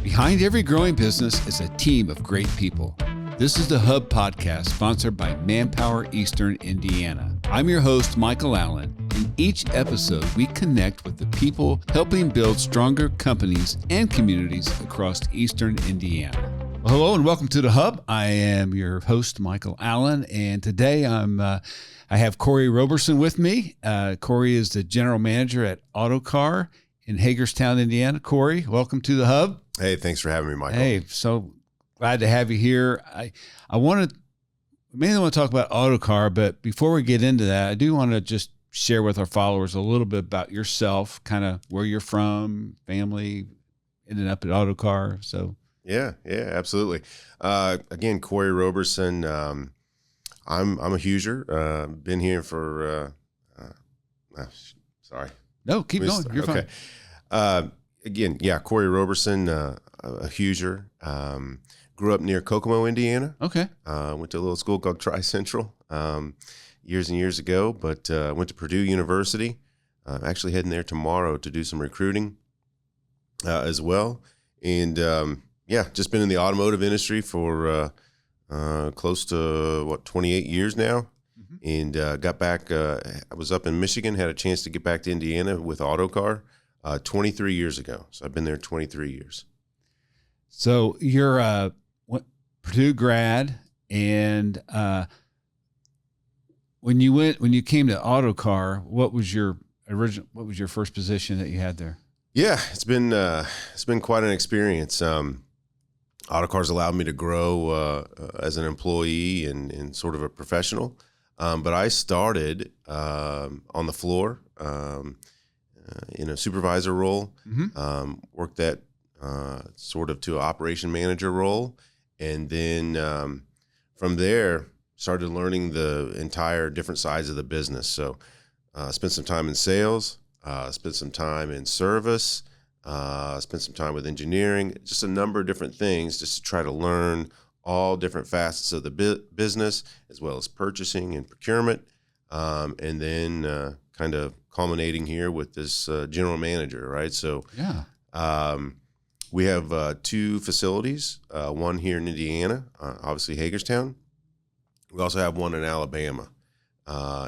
Behind every growing business is a team of great people. This is the Hub Podcast, sponsored by Manpower Eastern Indiana. I'm your host, Michael Allen. In each episode, we connect with the people helping build stronger companies and communities across Eastern Indiana. Well, hello and welcome to the Hub. I am your host, Michael Allen, and today I have Cory Roberson with me. Cory is the general manager at Autocar in Hagerstown, Indiana. Cory, welcome to the Hub. Hey, thanks for having me, Michael. Hey, so glad to have you here. I mainly want to talk about Autocar, but before we get into that, I do want to just share with our followers a little bit about yourself, kind of where you're from, family, ending up at Autocar. So yeah, absolutely. Again, Cory Roberson. I'm a Hoosier. Been here for. Sorry. No, keep going. You're okay. Fine. Again, yeah, Cory Roberson, a Hoosier. Grew up near Kokomo, Indiana. Okay. Went to a little school called Tri-Central years and years ago, but went to Purdue University. Actually heading there tomorrow to do some recruiting as well. And just been in the automotive industry for close to, 28 years now. Mm-hmm. And got back, I was up in Michigan, had a chance to get back to Indiana with Autocar 23 years ago. So I've been there 23 years. So you're a Purdue grad, and when you came to Autocar, what was your first position that you had there? Yeah, it's been quite an experience. Autocar's allowed me to grow as an employee and sort of a professional. But I started on the floor in a supervisor role, worked that sort of to an operation manager role. And then from there, started learning the entire different sides of the business. So spent some time in sales, spent some time in service, spent some time with engineering, just a number of different things just to try to learn all different facets of the business, as well as purchasing and procurement, and then kind of culminating here with this general manager, right? So we have two facilities, one here in Indiana, obviously Hagerstown. We also have one in Alabama,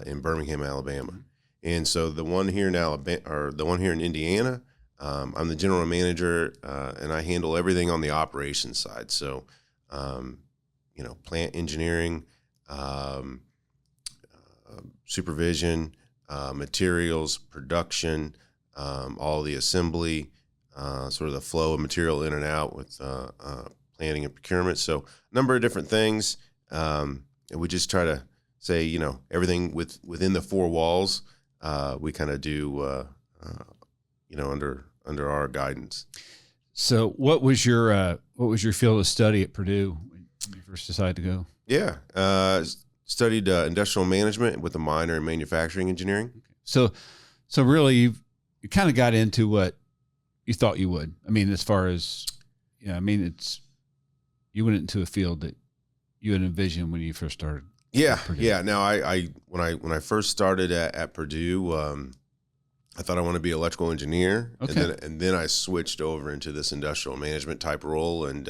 in Birmingham, Alabama. And so the one here in Indiana, I'm the general manager, and I handle everything on the operations side. So, plant engineering, supervision, materials, production, all the assembly, sort of the flow of material in and out with planning and procurement. So a number of different things. And we just try to say, everything within the four walls, we kind of do, under our guidance. So what was your field of study at Purdue when you first decided to go? Yeah. Studied industrial management with a minor in manufacturing engineering. So really you kind of got into what you thought you would. I mean, as far as, you went into a field that you had envisioned when you first started. Yeah. Now when I first started at Purdue, I thought I wanted to be an electrical engineer. Okay. And then I switched over into this industrial management type role and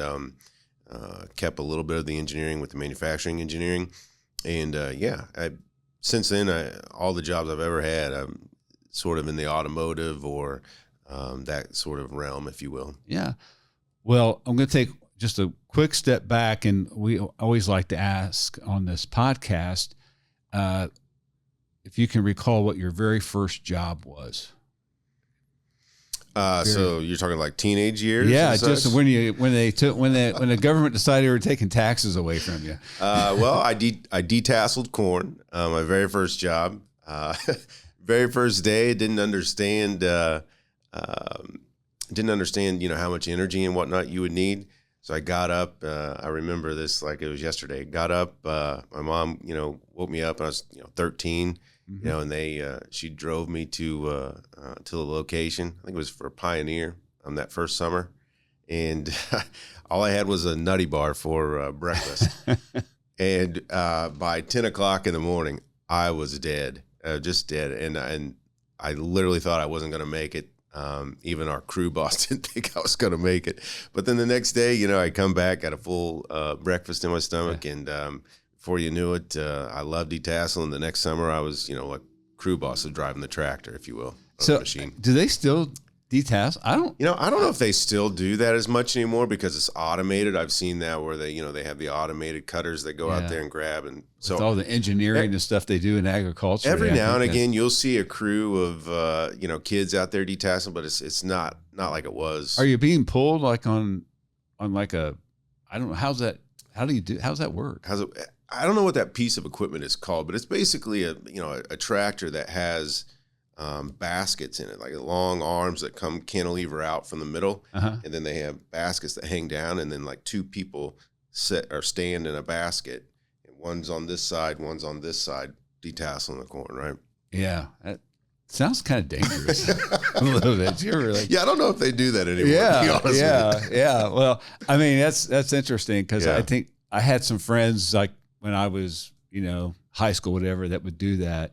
kept a little bit of the engineering with the manufacturing engineering. And since then, all the jobs I've ever had, I'm sort of in the automotive or that sort of realm, if you will. Yeah. Well, I'm going to take just a quick step back, and we always like to ask on this podcast if you can recall what your very first job was. So you're talking like teenage years? Yeah, just when the government decided they were taking taxes away from you. Well, I detasseled corn. My very first job. Very first day, didn't understand. How much energy and whatnot you would need. So I got up. I remember this like it was yesterday. Got up. My mom, woke me up. I was 13. And she drove me to the location. I think it was for Pioneer that first summer. And all I had was a Nutty Bar for breakfast. And by 10 o'clock in the morning, I was dead, just dead. And I literally thought I wasn't going to make it Even our crew boss didn't think I was going to make it. But then the next day, I come back, got a full breakfast in my stomach, and before you knew it, I loved detasseling. The next summer, I was, like crew boss of driving the tractor, if you will, so the machine. Do they still detassel? I don't know if they still do that as much anymore because it's automated. I've seen that where they have the automated cutters that go out there and grab, and so with all the engineering and stuff they do in agriculture. Every now and again, you'll see a crew of kids out there detasseling, but it's not like it was. Are you being pulled like on like a? I don't know. How's that work? I don't know what that piece of equipment is called, but it's basically a tractor that has baskets in it, like long arms that come cantilever out from the middle, and then they have baskets that hang down, and then like two people stand in a basket, and one's on this side, one's on this side, detasseling the corn, right? Yeah, that sounds kind of dangerous a little bit. I don't know if they do that anymore. Yeah. Well, I mean that's interesting because I think I had some friends like when I was high school, whatever, that would do that.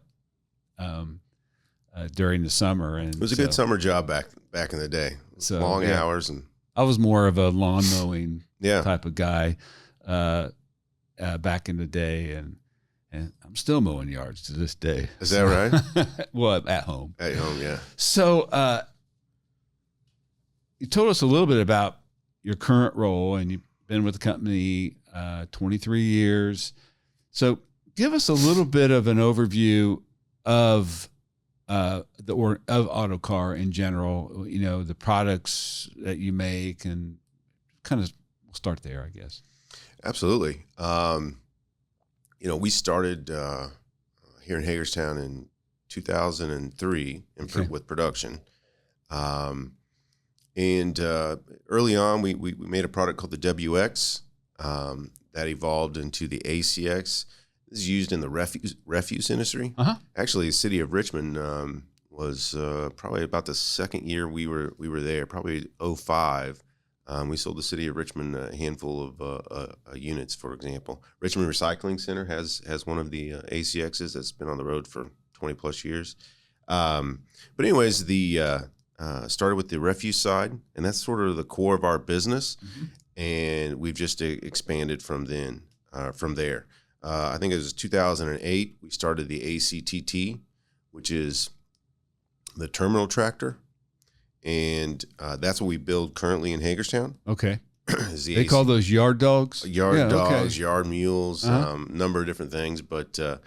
During the summer, and it was a good summer job back in the day. So long hours, and I was more of a lawn mowing type of guy back in the day, and I'm still mowing yards to this day. Is that right? Well, at home. At home, yeah. So you told us a little bit about your current role, and you've been with the company 23 years. So give us a little bit of an overview of Autocar in general, the products that you make, and kind of we'll start there, I guess. Absolutely. We started here in Hagerstown in 2003 with production. And early on, we made a product called the WX that evolved into the ACX. This is used in the refuse industry. Actually, the city of Richmond was probably about the second year we were there, probably 2005. We sold the city of Richmond a handful of units, for example. Richmond Recycling Center has one of the ACXs that's been on the road for 20 plus years. But anyways, started with the refuse side, and that's sort of the core of our business. And we've just expanded from there. I think it was 2008, we started the ACTT, which is the terminal tractor. And that's what we build currently in Hagerstown. Okay. They call those yard dogs? Yard dogs, yard mules, number of different things. But so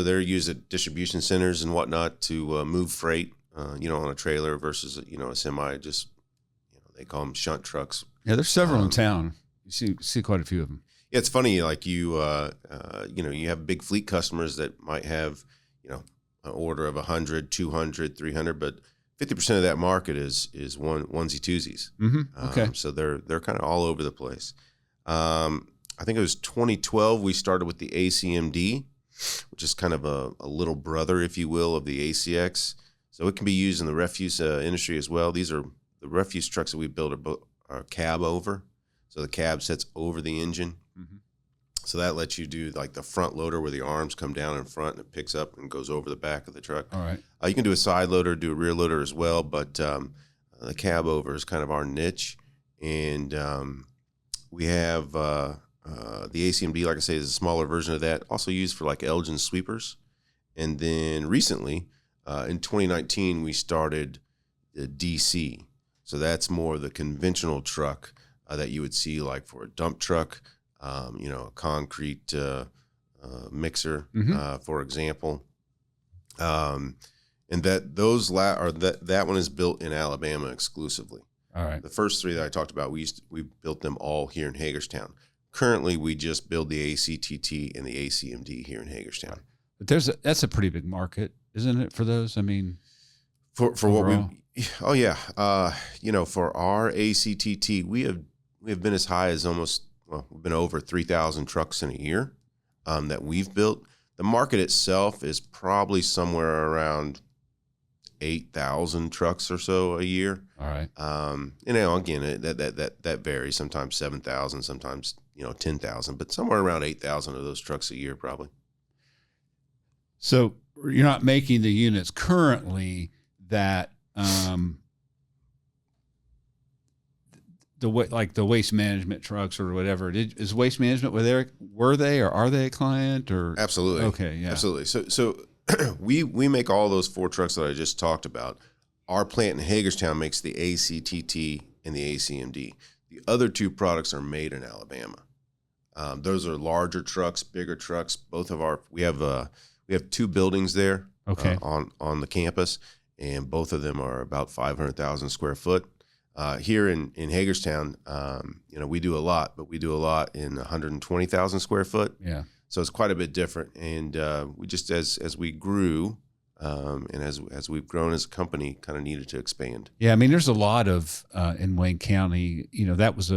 they're used at distribution centers and whatnot to move freight, on a trailer versus, a semi. Just, they call them shunt trucks. Yeah, there's several in town. You see quite a few of them. Yeah, it's funny, like you have big fleet customers that might have, an order of 100, 200, 300, but 50% of that market is onesie twosies. Okay. So they're kind of all over the place. I think it was 2012 we started with the ACMD, which is kind of a little brother, if you will, of the ACX. So it can be used in the refuse industry as well. These are the refuse trucks that we build are cab over. So the cab sits over the engine. So that lets you do like the front loader where the arms come down in front and it picks up and goes over the back of the truck. All right. You can do a side loader, do a rear loader as well, but the cab over is kind of our niche. And we have the ACMD, like I say, is a smaller version of that, also used for like Elgin sweepers. And then recently, in 2019, we started the DC. So that's more the conventional truck that you would see like for a dump truck. A concrete mixer, for example, and that one is built in Alabama exclusively. All right. The first three that I talked about, we built them all here in Hagerstown. Currently, we just build the ACTT and the ACMD here in Hagerstown. But that's a pretty big market, isn't it, for those? I mean, for what for our ACTT, we have been as high as we've been over 3,000 trucks in a year that we've built. The market itself is probably somewhere around 8,000 trucks or so a year. All right. Again, that varies. Sometimes 7,000, sometimes 10,000, but somewhere around 8,000 of those trucks a year probably. So you're not making the units currently that the waste management trucks or whatever. Is waste management were they or are they a client or? Absolutely. Okay. Yeah. Absolutely. So we make all those 4 trucks that I just talked about. Our plant in Hagerstown makes the ACTT and the ACMD. The other 2 products are made in Alabama. Those are larger trucks, bigger trucks. We have 2 buildings there. Okay. On the campus, and both of them are about 500,000 square foot. Here in Hagerstown, we do a lot, but we do a lot in 120,000 square foot. Yeah. So it's quite a bit different. And we just, as we grew, and as we've grown as a company, kind of needed to expand. Yeah. I mean, there's a lot of, in Wayne County, that was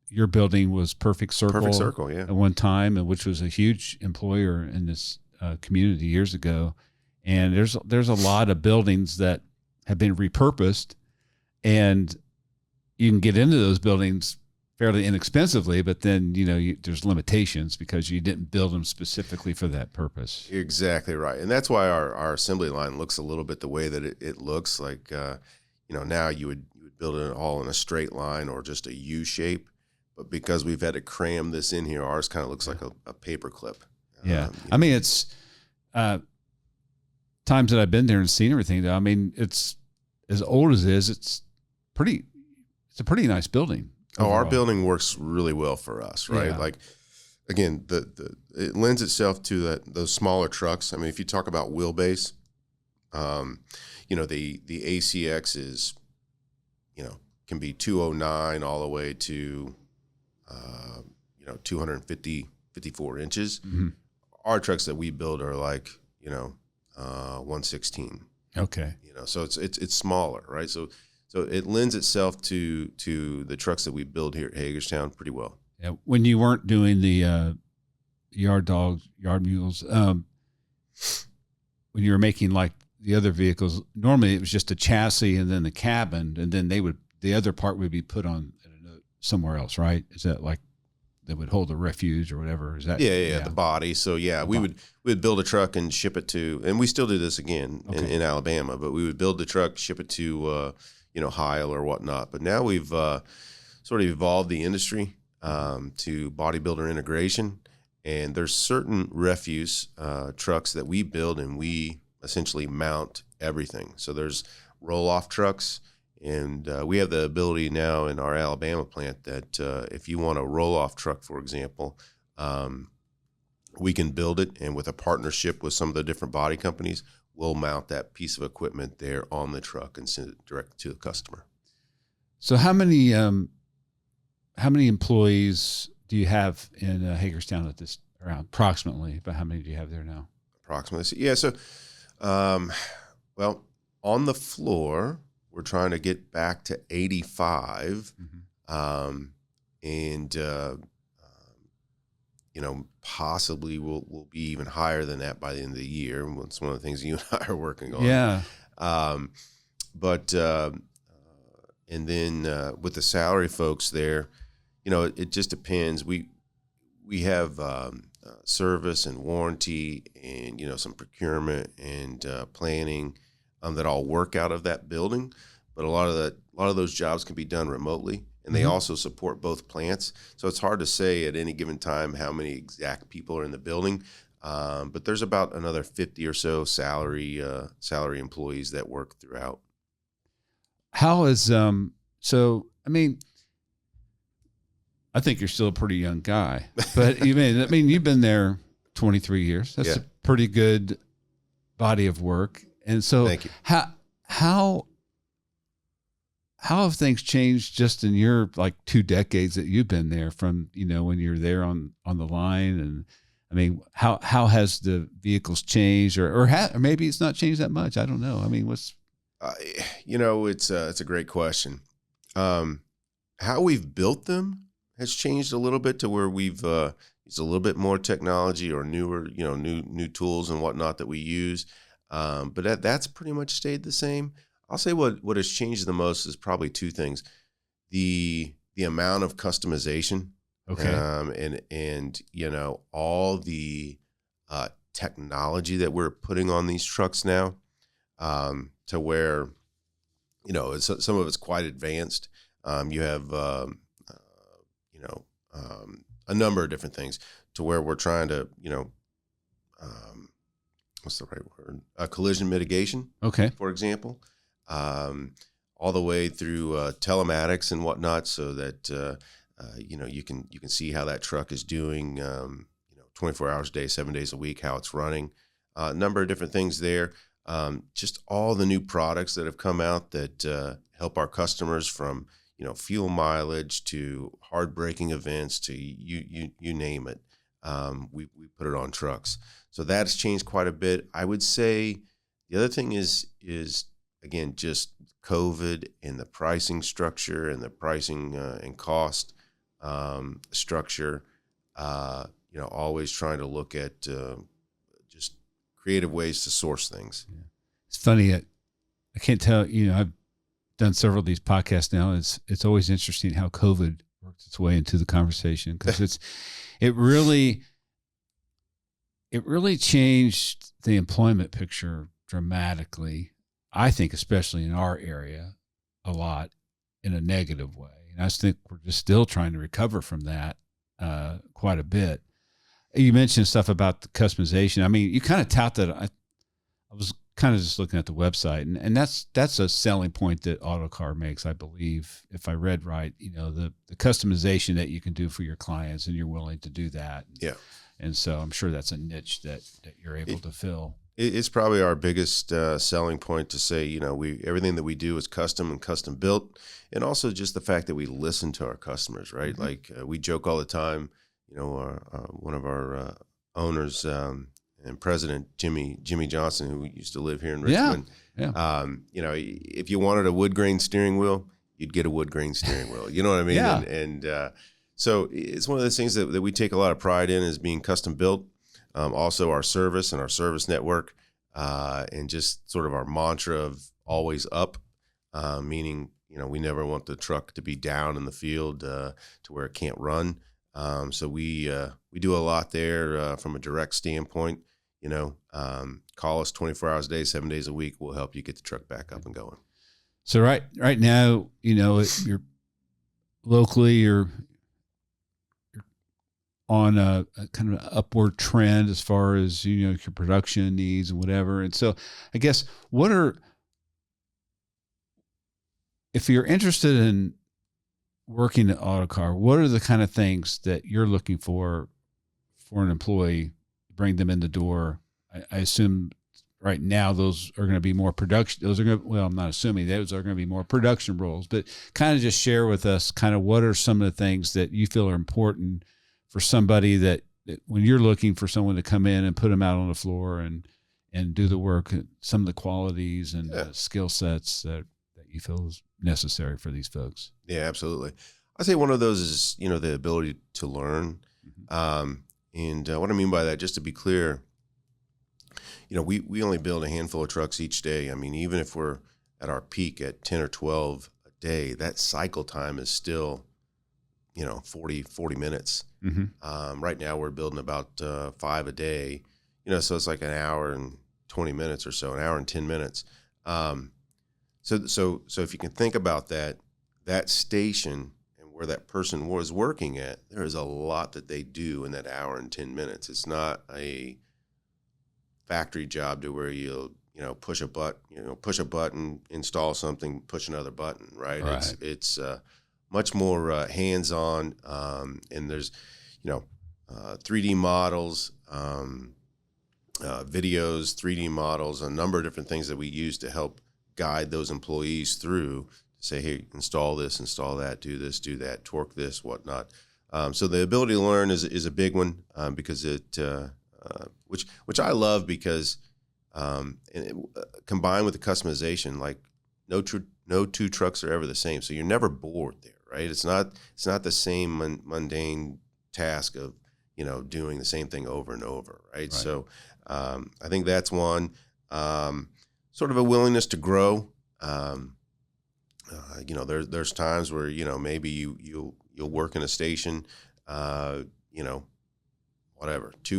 your building was Perfect Circle. Perfect Circle, yeah. At one time, and which was a huge employer in this community years ago. And there's a lot of buildings that have been repurposed, and you can get into those buildings fairly inexpensively, but then there's limitations because you didn't build them specifically for that purpose. Exactly right, and that's why our assembly line looks a little bit the way that it looks. Like now you would build it all in a straight line or just a U shape, but because we've had to cram this in here, ours kind of looks like a paper clip. Yeah, I mean it's. Times that I've been there and seen everything, though, I mean, it's as old as it is. It's a pretty nice building. Overall. Our building works really well for us, right? Yeah. Like, again, it lends itself to those smaller trucks. I mean, if you talk about wheelbase, the ACX is, can be 209 all the way to, 254 inches. Mm-hmm. Our trucks that we build are like, 116. Okay. So it's smaller, right? So it lends itself to the trucks that we build here at Hagerstown pretty well. Yeah. When you weren't doing the yard mules, when you were making like the other vehicles, normally it was just a chassis and then the cabin, and then the other part would be put on somewhere else, right? Is that like that would hold the refuge or whatever? Is that the body? So we would build a truck and ship it to, and we still do this again in Alabama, but we would build the truck, ship it to Heil or whatnot. But now we've sort of evolved the industry to bodybuilder integration, and there's certain refuse trucks that we build and we essentially mount everything. So there's roll-off trucks. And we have the ability now in our Alabama plant that if you want a roll-off truck, for example, we can build it. And with a partnership with some of the different body companies, we'll mount that piece of equipment there on the truck and send it directly to the customer. So how many employees do you have in Hagerstown at this around approximately? But how many do you have there now? Approximately. Yeah. So, on the floor, we're trying to get back to 85, and possibly we'll be even higher than that by the end of the year. It's one of the things you and I are working on. Yeah. And then with the salary folks there, it just depends. We have service and warranty and some procurement and planning. That all work out of that building, but a lot of those jobs can be done remotely, and they also support both plants. So it's hard to say at any given time how many exact people are in the building, but there's about another 50 or so salary employees that work throughout. How is so? I mean, I think you're still a pretty young guy, but you've been there 23 years. That's a pretty good body of work. And so Thank you. How have things changed just in your like 2 decades that you've been there from, when you're there on the line? And I mean, how has the vehicles changed or maybe it's not changed that much? I don't know. I mean, what's, it's a great question. How we've built them has changed a little bit to where we've used a little bit more technology or newer, new tools and whatnot that we use. But that's pretty much stayed the same. I'll say what has changed the most is probably 2 things: the amount of customization, and all the technology that we're putting on these trucks now, to where some of it's quite advanced. You have, a number of different things to where we're trying to, what's the right word? Collision mitigation. Okay. For example, all the way through telematics and whatnot, so that you can see how that truck is doing. 24 hours a day, 7 days a week, how it's running. A number of different things there. Just all the new products that have come out that help our customers, from fuel mileage to hard braking events to you name it. We put it on trucks. So that's changed quite a bit. I would say the other thing is again, just COVID and the pricing structure and the pricing and cost structure. Always trying to look at just creative ways to source things. Yeah. It's funny. I can't tell, I've done several of these podcasts now. It's always interesting how COVID works its way into the conversation, because it really changed the employment picture dramatically. I think, especially in our area, a lot in a negative way. And I think we're just still trying to recover from that quite a bit. You mentioned stuff about the customization. I mean, you kind of tout that. I was kind of just looking at the website, and that's a selling point that Autocar makes, I believe, if I read right. The customization that you can do for your clients, and you're willing to do that. Yeah. And so I'm sure that's a niche that you're able to fill. It's probably our biggest selling point, to say, everything that we do is custom and custom built, and also just the fact that we listen to our customers, right? Mm-hmm. Like we joke all the time. One of our owners and president, Jimmy Johnson, who used to live here in Richmond. Yeah. If you wanted a wood grain steering wheel, you'd get a wood grain steering wheel. You know what I mean? Yeah. And so it's one of those things that we take a lot of pride in, is being custom built. Also our service and our service network, and just sort of our mantra of always up, meaning, we never want the truck to be down in the field to where it can't run. So we do a lot there from a direct standpoint. Call us 24 hours a day, 7 days a week. We'll help you get the truck back up and going. So right now, you're locally, you're on a kind of upward trend as far as, your production needs and whatever. And so I guess if you're interested in working at Autocar, what are the kind of things that you're looking for an employee to bring them in the door? I assume right now those are going to be more production. I'm not assuming those are going to be more production roles, but kind of just share with us kind of what are some of the things that you feel are important for somebody that when you're looking for someone to come in and put them out on the floor and do the work, some of the qualities and skill sets that you feel is necessary for these folks. Yeah, absolutely. I'd say one of those is, the ability to learn. Mm-hmm. And what I mean by that, just to be clear, we only build a handful of trucks each day. I mean, even if we're at our peak at 10 or 12 a day, that cycle time is still, 40 minutes. Mm-hmm. Right now we're building about 5 a day, so it's like an hour and 20 minutes or so, an hour and 10 minutes. So if you can think about that station and where that person was working at, there is a lot that they do in that hour and 10 minutes. It's not a factory job to where you'll, push a button, install something, push another button, right? It's much more hands-on, and there's, 3D models, videos, 3D models, a number of different things that we use to help guide those employees through, say, hey, install this, install that, do this, do that, torque this, whatnot. So the ability to learn is a big one, because it, which I love, because combined with the customization, like no two trucks are ever the same. So you're never bored there, right? It's not the same mundane task of, doing the same thing over and over, right? So I think that's one. Sort of a willingness to grow. There's times where, maybe you'll work in a station, 2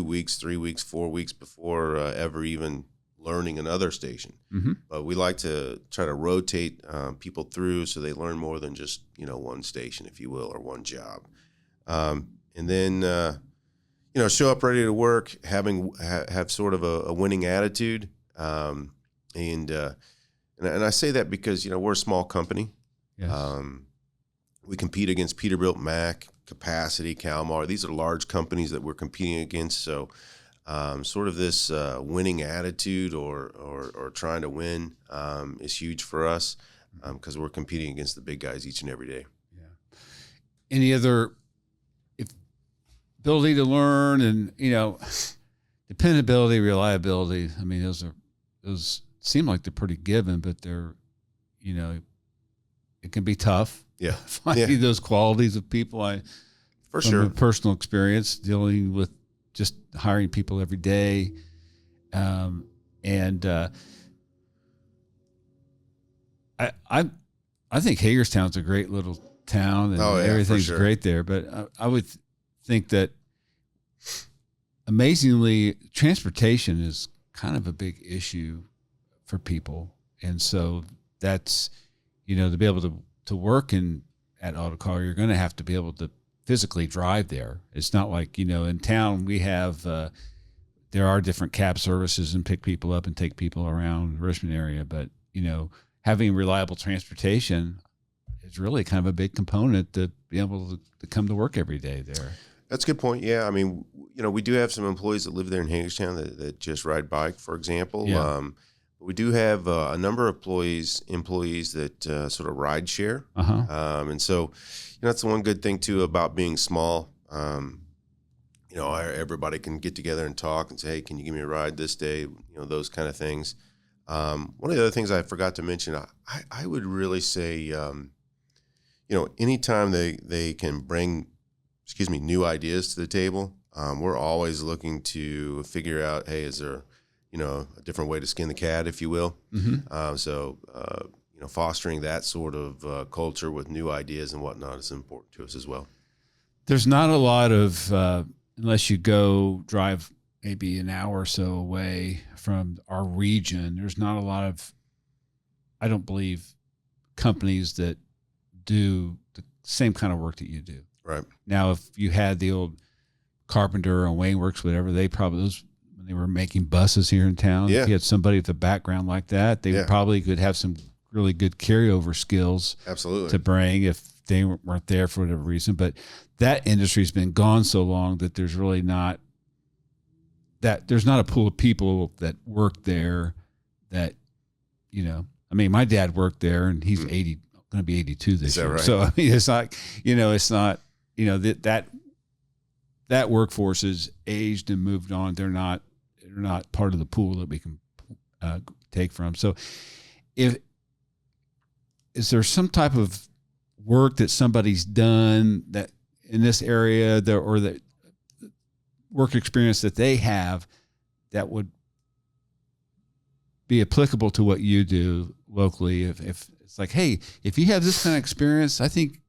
weeks, 3 weeks, 4 weeks before ever even learning another station. Mm-hmm. But we like to try to rotate people through so they learn more than just, one station, if you will, or one job. And then, show up ready to work, have sort of a winning attitude. And I say that because, we're a small company. Yes. We compete against Peterbilt, Mack, Capacity, Kalmar. These are large companies that we're competing against. So sort of this winning attitude or trying to win is huge for us because we're competing against the big guys each and every day. Yeah. Any other ability to learn and, dependability, reliability? I mean, those seem like they're pretty given, but they're, it can be tough. Yeah. Finding those qualities of people. For from sure. a personal experience dealing with just hiring people every day. I think Hagerstown's a great little town and everything's great there, but I would think that amazingly transportation is kind of a big issue for people. And so that's, to be able to work at Autocar, you're going to have to be able to physically drive there. It's not like, in town we have, there are different cab services and pick people up and take people around the Richmond area. But, having reliable transportation is really kind of a big component to be able to come to work every day there. That's a good point. Yeah. I mean, we do have some employees that live there in Hagerstown that just ride bike, for example. Yeah. We do have a number of employees that sort of ride share. Uh-huh. And so, that's the one good thing too about being small. Everybody can get together and talk and say, hey, can you give me a ride this day? Those kind of things. One of the other things I forgot to mention, I would really say, anytime they can bring, new ideas to the table, we're always looking to figure out, hey, is there, a different way to skin the cat, if you will. Mm-hmm. Fostering that sort of culture with new ideas and whatnot is important to us as well. There's not a lot of, unless you go drive maybe an hour or so away from our region, there's not a lot of, I don't believe, companies that do the same kind of work that you do. Right. Now, if you had the old Carpenter or Wayne Works, whatever, they probably, when they were making buses here in town, if you had somebody with a background like that, they probably could have some really good carryover skills to bring if they weren't there for whatever reason. But that industry's been gone so long that there's really not there's not a pool of people that work there that, I mean, my dad worked there and he's 80, going to be 82 this year. Right? So, I mean, it's like, it's not, that workforce is aged and moved on. They're not part of the pool that we can take from. So is there some type of work that somebody's done that in this area or that work experience that they have that would be applicable to what you do locally? If it's like, hey, if you have this kind of experience, I think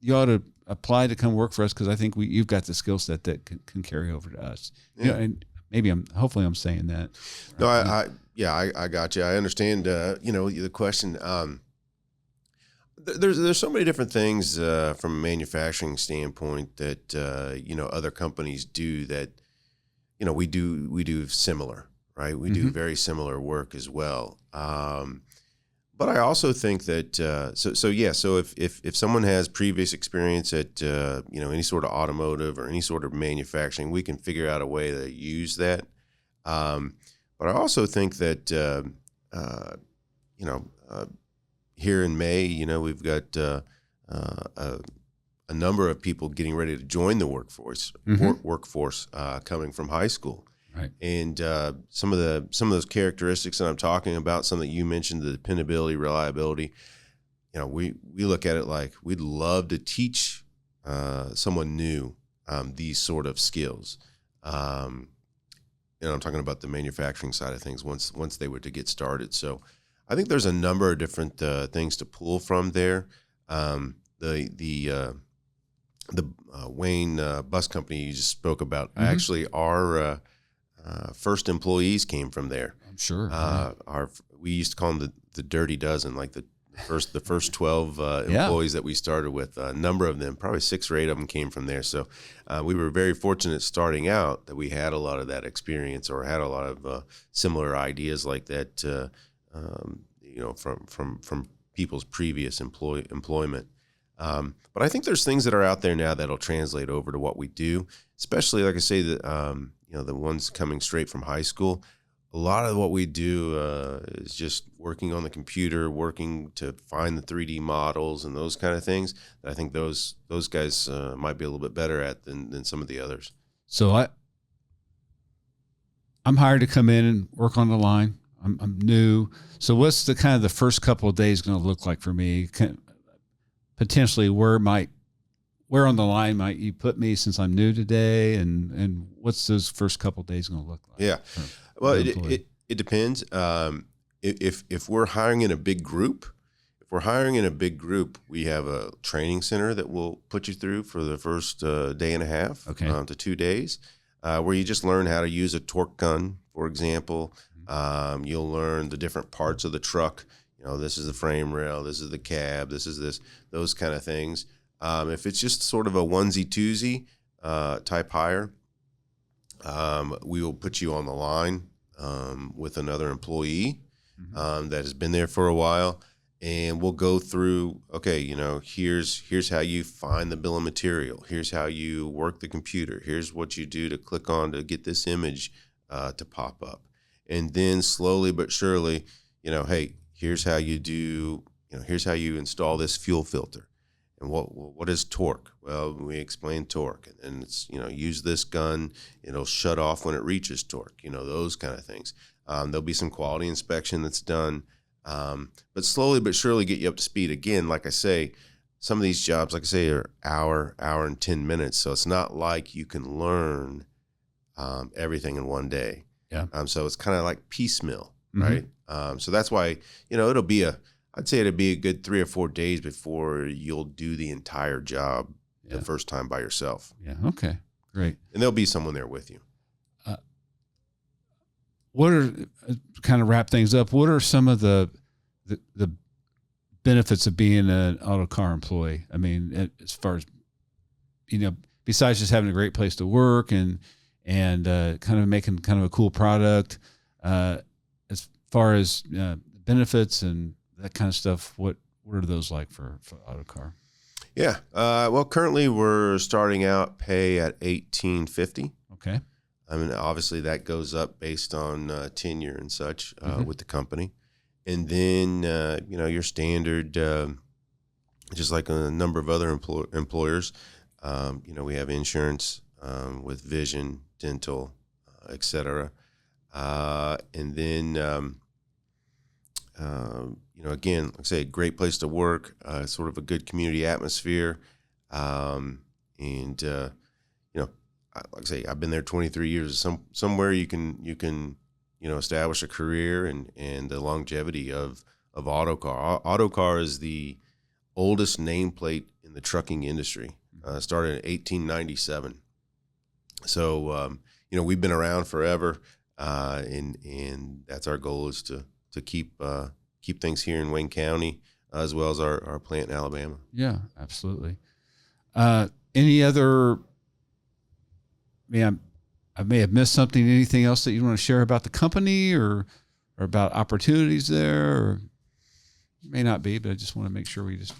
you ought to apply to come work for us because I think you've got the skill set that can carry over to us. Yeah. And maybe hopefully I'm saying that. No, I got you. I understand, the question. There's so many different things from a manufacturing standpoint that other companies do that we do similar, right? We do very similar work as well. But I also think that so if someone has previous experience at any sort of automotive or any sort of manufacturing, we can figure out a way to use that. But I also think that here in May, we've got a number of people getting ready to join the workforce coming from high school. Right. And some of those characteristics that I'm talking about, some that you mentioned, the dependability, reliability, we look at it like we'd love to teach someone new these sort of skills. I'm talking about the manufacturing side of things once they were to get started. So I think there's a number of different things to pull from there. The Wayne bus company you just spoke about, actually our first employees came from there. I'm sure. We used to call them the dirty dozen, like the first 12 employees that we started with. A number of them, probably 6 or 8 of them, came from there. So we were very fortunate starting out that we had a lot of that experience, or had a lot of similar ideas like that, from people's previous employment. But I think there's things that are out there now that'll translate over to what we do, especially, like I say, the ones coming straight from high school. A lot of what we do is just working on the computer, working to find the 3D models and those kind of things. I think those guys might be a little bit better at than some of the others. So I'm hired to come in and work on the line. I'm new. So what's the kind of the first couple of days going to look like for me? Potentially, where on the line might you put me since I'm new today, and what's those first couple of days going to look like? Yeah. Well, it depends. If we're hiring in a big group, we have a training center that we'll put you through for the first day and a half to 2 days, where you just learn how to use a torque gun, for example. You'll learn the different parts of the truck. This is the frame rail, this is the cab, those kind of things. If it's just sort of a onesie-twosie type hire, we will put you on the line with another employee that has been there for a while, and we'll go through, here's how you find the bill of material. Here's how you work the computer. Here's what you do to click on to get this image to pop up. And then slowly but surely, hey, here's how you do, here's how you install this fuel filter. And what is torque? Well, we explain torque, and it's, use this gun, it'll shut off when it reaches torque, those kind of things. There'll be some quality inspection that's done, but slowly but surely get you up to speed. Again, like I say, some of these jobs, like I say, are hour and 10 minutes. So it's not like you can learn everything in one day. Yeah. So it's kind of like piecemeal, right? So that's why, it'll be I'd say it'd be a good 3 or 4 days before you'll do the entire job the first time by yourself. Yeah. Okay. Great. And there'll be someone there with you. What are, kind of wrap things up, what are some of the benefits of being an Autocar employee? I mean, as far as, besides just having a great place to work and kind of making kind of a cool product, as far as benefits and that kind of stuff, what are those like for Autocar? Yeah. Well, currently we're starting out pay at $18.50. Okay. I mean, obviously that goes up based on tenure and such with the company. And then, your standard, just like a number of other employers, we have insurance with vision, dental, et cetera. And then, again, like I say, great place to work, sort of a good community atmosphere. Like I say, I've been there 23 years. Somewhere you can establish a career and the longevity of Autocar. Autocar is the oldest nameplate in the trucking industry. Started in 1897. So we've been around forever, and that's our goal, is to keep things here in Wayne County as well as our plant in Alabama. Yeah, absolutely. Any other? I may have missed something. Anything else that you want to share about the company or about opportunities there? Or it may not be, but I just want to make sure we just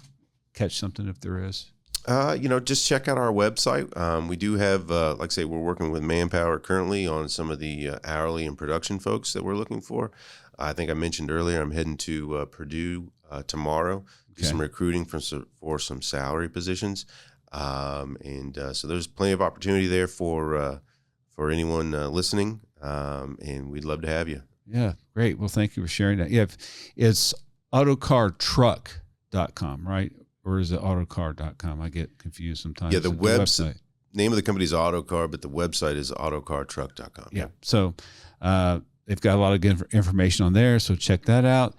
catch something if there is. Just check out our website. We do have, like I say, we're working with Manpower currently on some of the hourly and production folks that we're looking for. I think I mentioned earlier, I'm heading to Purdue tomorrow, do some recruiting for some salary positions. So there's plenty of opportunity there for anyone listening, and we'd love to have you. Yeah, great. Well, thank you for sharing that. Yeah, it's autocartruck.com, right? Or is it autocar.com? I get confused sometimes. Yeah, the website. Name of the company is Autocar, but the website is autocartruck.com. Yeah, so they've got a lot of good information on there, so check that out.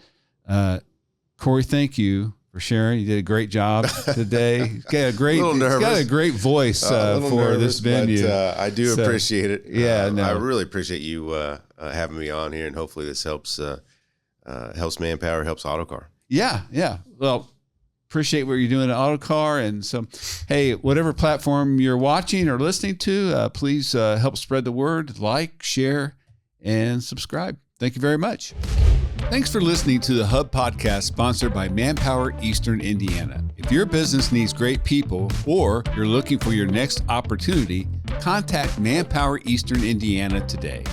Cory, thank you for sharing. You did a great job today. He's got a great voice for nervous, this venue. But, I do appreciate it. Yeah, I really appreciate you having me on here, and hopefully this helps Manpower, helps Autocar. Yeah. Well, appreciate what you're doing at Autocar. And so, hey, whatever platform you're watching or listening to, please help spread the word, like, share, and subscribe. Thank you very much. Thanks for listening to the Hub Podcast, sponsored by Manpower Eastern Indiana. If your business needs great people or you're looking for your next opportunity, contact Manpower Eastern Indiana today.